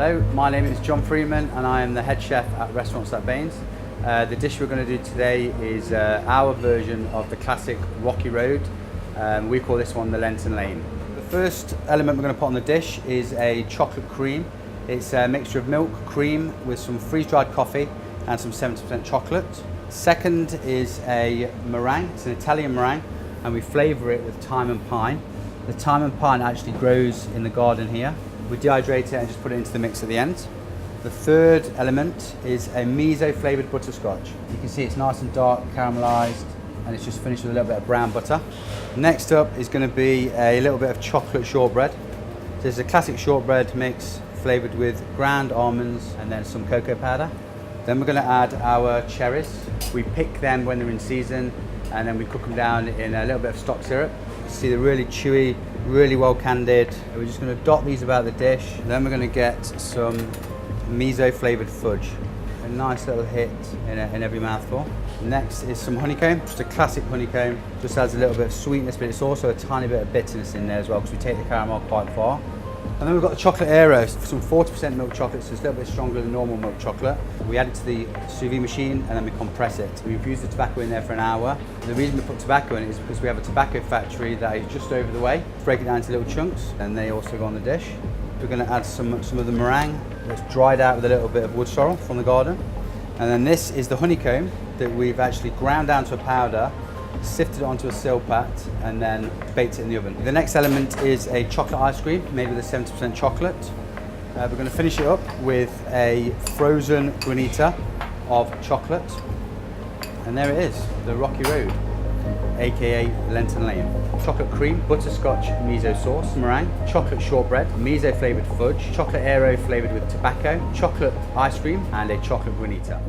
Hello, my name is John Freeman and I am the head chef at Restaurant Sat Bains. The dish we're going to do today is our version of the classic Rocky Road. We call this one the Lenton Lane. The first element we're going to put on the dish is a chocolate cream. It's a mixture of milk, cream with some freeze-dried coffee and some 70% chocolate. Second is a meringue. It's an Italian meringue and we flavour it with thyme and pine. The thyme and pine actually grows in the garden here. We dehydrate it and just put it into the mix at the end. The third element is a miso flavoured butterscotch. You can see it's nice and dark, caramelised, and it's just finished with a little bit of brown butter. Next up is going to be a little bit of chocolate shortbread. So this is a classic shortbread mix flavoured with ground almonds and then some cocoa powder. Then we're going to add our cherries. We pick them when they're in season and then we cook them down in a little bit of stock syrup. You can see they're really chewy, really well candied. We're just going to dot these about the dish. Then we're going to get some miso flavoured fudge. A nice little hit in every mouthful. Next is some honeycomb, just a classic honeycomb. Just adds a little bit of sweetness, but it's also a tiny bit of bitterness in there as well because we take the caramel quite far. And then we've got the chocolate aero, some 40% milk chocolate, so it's a little bit stronger than normal milk chocolate. We add it to the sous vide machine and then we compress it. We infuse the tobacco in there for an hour. The reason we put tobacco in it is because we have a tobacco factory that is just over the way. Break it down into little chunks and they also go on the dish. We're going to add some of the meringue that's dried out with a little bit of wood sorrel from the garden. And then this is the honeycomb that we've actually ground down to a powder, sifted it onto a silpat and then baked it in the oven. The next element is a chocolate ice cream made with a 70% chocolate. We're going to finish it up with a frozen granita of chocolate. And there it is, the Rocky Road, aka Lenton Lane. Chocolate cream, butterscotch miso sauce, meringue, chocolate shortbread, miso flavoured fudge, chocolate aero flavoured with tobacco, chocolate ice cream and a chocolate granita.